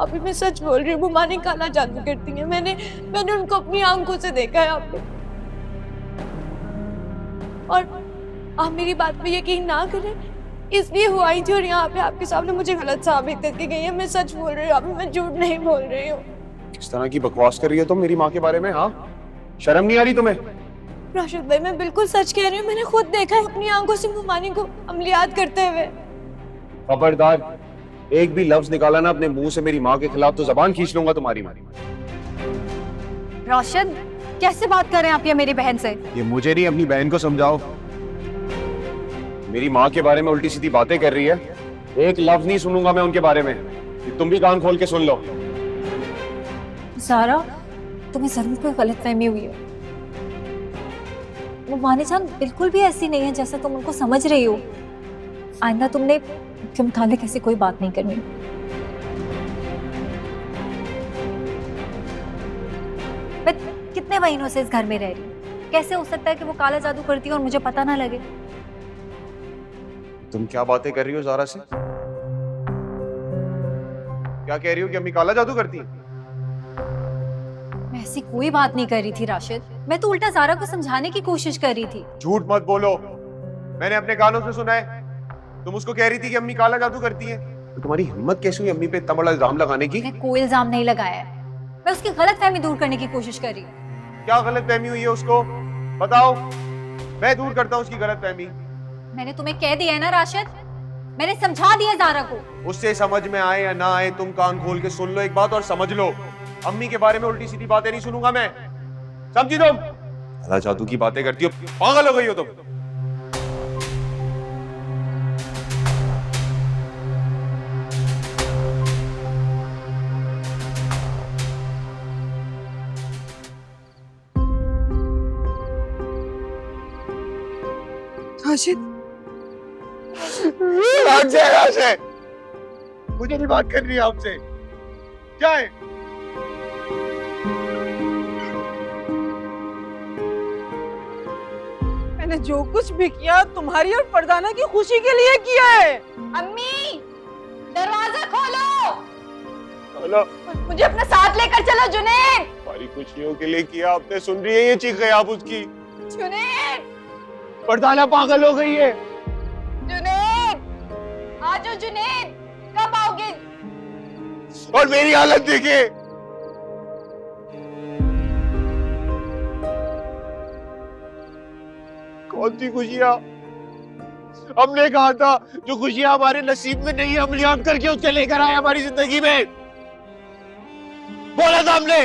अभी मैं सच बोल रही हूँ, वो माँ ने काला जादू करती है। मैंने उनको अपनी आंखों से देखा है आप। और आप मेरी बात पे यकीन ना करें, इसलिए वो आई थी और यहाँ पे आपके सामने मुझे गलत साबित करके गई है। मैं सच बोल रही हूँ अभी, मैं झूठ नहीं बोल रही हूँ। किस तरह की बकवास कर रही है तुम मेरी माँ के बारे में? हाँ, शर्म नहीं आ रही तुम्हें? राशिद भाई, मैं बिल्कुल सच कह रही हूँ, मैंने खुद देखा है अपनी आंखों से मुमानी को अमलियात करते हुए। खबरदार, एक भी लफ्ज निकाला ना अपने मुंह से मेरी माँ के खिलाफ तो जबान खींच लूंगा तुम्हारी। रोशन, कैसे बात कर रहे हैं आप ये मेरी बहन से? ये मुझे नहीं, अपनी बहन को समझाओ। मेरी माँ के बारे में उल्टी सीधी बातें कर रही है। एक लफ्ज नहीं सुनूंगा मैं उनके बारे में। ये तुम भी कान खोल के सुन लो। सारा, तुम्हें जरूर कोई गलतफहमी हुई है। वो मानी जान बिल्कुल भी ऐसी नहीं है जैसा तुम उनको समझ रही हो। आइंदा तुमने उनके मुतालिक ऐसी कोई बात नहीं करनी। मैं कितने महीनों से इस घर में रह रही हूँ, कैसे हो सकता है कि वो काला जादू करती है और मुझे पता ना लगे? तुम क्या बातें कर रही हो ज़ारा से? क्या कह रही हो कि अम्मी काला जादू करती है? मैं ऐसी कोई बात नहीं कर रही थी राशिद, मैं तो उल्टा ज़ारा को समझाने की कोशिश कर रही थी। झूठ मत बोलो, मैंने अपने कानों से सुना है। तुम उसको कह रही थी कि अम्मी काला जादू करती है। तो तुम्हारी हिम्मत कैसे हुई अम्मी पे इतना बड़ा इल्जाम लगाने की? मैंने कोई इल्जाम नहीं लगाया है, मैं उसकी गलतफहमी दूर करने की कोशिश कर रही हूँ। क्या गलतफहमी हुई है उसको? बताओ, मैं दूर करता हूँ उसकी गलतफहमी। मैंने तुम्हें कह दिया है ना राशिद, मैंने समझा दिया ज़ारा को। उससे समझ में आए या ना आए, तुम कान खोल के सुन लो एक बात और समझ लो, अम्मी के बारे में उल्टी सीधी बातें नहीं सुनूंगा मैं। समझी तुम? काला जादू की बातें करती हो, पागल हो गई हो तुम। राशिद, मुझे नहीं बात करनी है आपसे। जाए। मैंने जो कुछ भी किया तुम्हारी और फरजाना की खुशी के लिए किया है। अम्मी, दरवाजा खोलो। हेलो, मुझे अपने साथ लेकर चलो जुनैद। हमारी खुशियों के लिए किया आपने। सुन रही है ये चीखें आप उसकी? जुनैद, फरजाना पागल हो गई है। जुनैद, आ जाओ जुनैद, कब आओगे? और मेरी हालत देखिए। कौन सी खुशियां? हमने कहा था जो खुशियां हमारे नसीब में नहीं, अमलियात करके उसके लेकर आए हमारी जिंदगी में। बोला था हमने।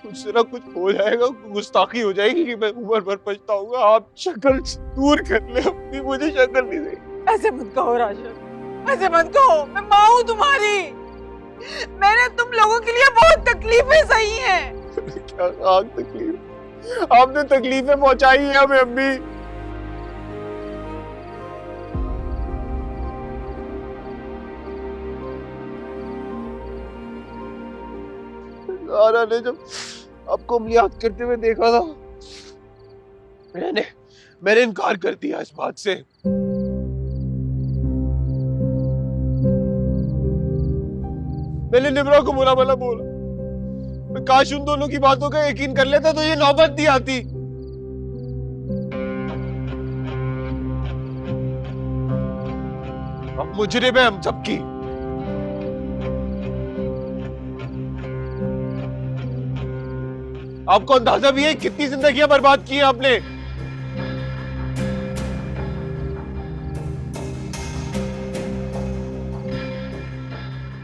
उससे ना कुछ हो जाएगा, गुस्ताखी हो जाएगी कि मैं उम्र भर पछताऊंगा। आप शक्ल दूर कर ले अपनी, मुझे शक्ल नहीं देगी। ऐसे मत कहो राशिद, ऐसे मत कहो। मैं माँ हूँ तुम्हारी, मैंने तुम लोगों के लिए बहुत तकलीफें सही हैं। क्या आग तकलीफ? आपने तकलीफें पहुंचाई है हमें अम्मी। ज़ारा ने जब आपको अमलियात करते हुए देखा था, मैंने इनकार कर दिया इस बात से। मैंने निब्रा को बुरा भला बोला। मैं काश उन दोनों की बातों का यकीन कर लेता तो ये नौबत नहीं आती। अब मुजरिम है हम सबकी। आपको अंदाजा भी है कितनी जिंदगियां बर्बाद की है आपने।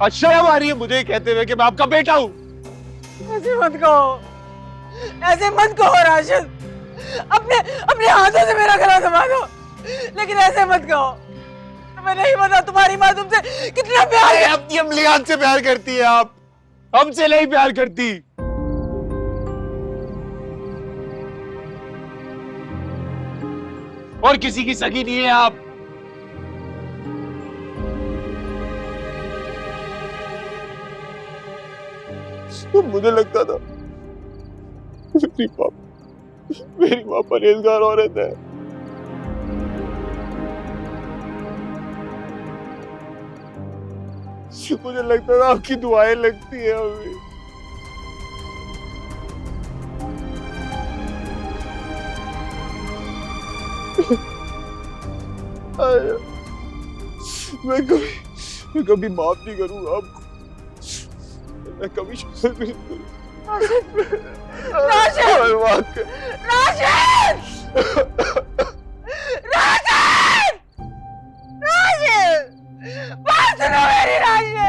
आज शर्म आ रही है मुझे कहते हुए कि मैं आपका बेटा हूं। ऐसे मत कहो, ऐसे मत कहो राशिद। अपने अपने हाथों से मेरा गला दबा दो, लेकिन ऐसे मत कहो। तुम्हें नहीं पता तुम्हारी माँ तुमसे कितना प्यार है। अपनी अमलियात से प्यार करती है आप, हमसे नहीं प्यार करती। और किसी की सगी नहीं है आप। तो मुझे लगता था मेरी माँ परहेजगार औरत है, मुझे लगता था आपकी दुआएं लगती है अभी। मैं कभी माफ नहीं करूंगा आपको, मैं कभी शर्म नहीं करूंगा। राशिद! राशिद! राशिद! राशिद! बात सुनो मेरी राशिद!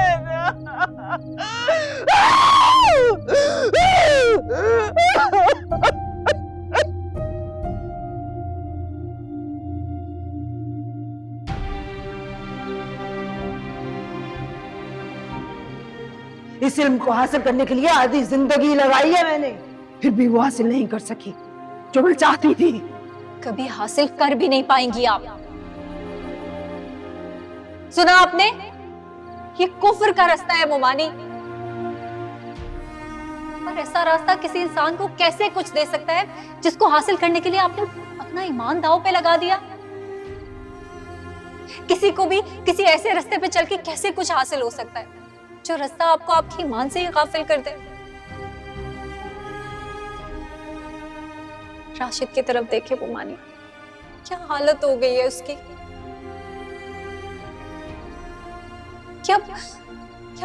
इस इल्म को हासिल करने के लिए आधी जिंदगी लगाई है मैंने, फिर भी वो हासिल नहीं कर सकी जो मैं चाहती थी। कभी हासिल कर भी नहीं पाएंगी आप। सुना आपने? ये कुफ्र का रास्ता है मोमानी। और ऐसा रास्ता किसी इंसान को कैसे कुछ दे सकता है जिसको हासिल करने के लिए आपने अपना ईमान दांव पे लगा दिया? किसी को भी किसी ऐसे रास्ते पे चल के कैसे कुछ हासिल हो सकता है जो रास्ता आपको आपके ईमान से ही गाफिल कर दे? राशिद की तरफ देखे मोमानी, क्या हालत हो गई है उसकी। क्या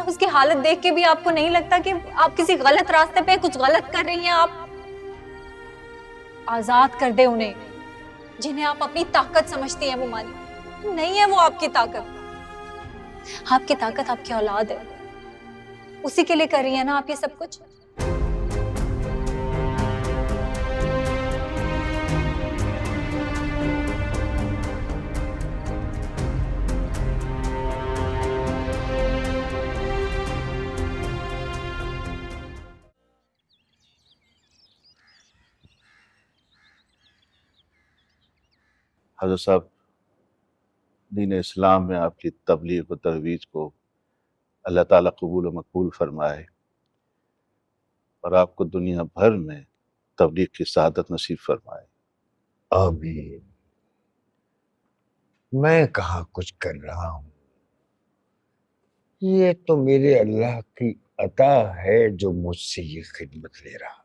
उसकी हालत देख के भी आपको नहीं लगता कि आप किसी गलत रास्ते पे कुछ गलत कर रही हैं? आप आजाद कर दे उन्हें जिन्हें आप अपनी ताकत समझती हैं मोमानी। नहीं है वो आपकी ताकत। आपकी ताकत आपकी औलाद है, उसी के लिए कर रही है ना आप ये सब कुछ। हज़रत साहब, दीन इस्लाम में आपकी तबलीग व तरवीज को अल्लाह ताला कबूल व मकबूल फरमाए और आपको दुनिया भर में तबलीग की सआदत नसीब फरमाए। आमीन। मैं कहाँ कुछ कर रहा हूँ, ये तो मेरे अल्लाह की अता है जो मुझसे ये खिदमत ले रहा।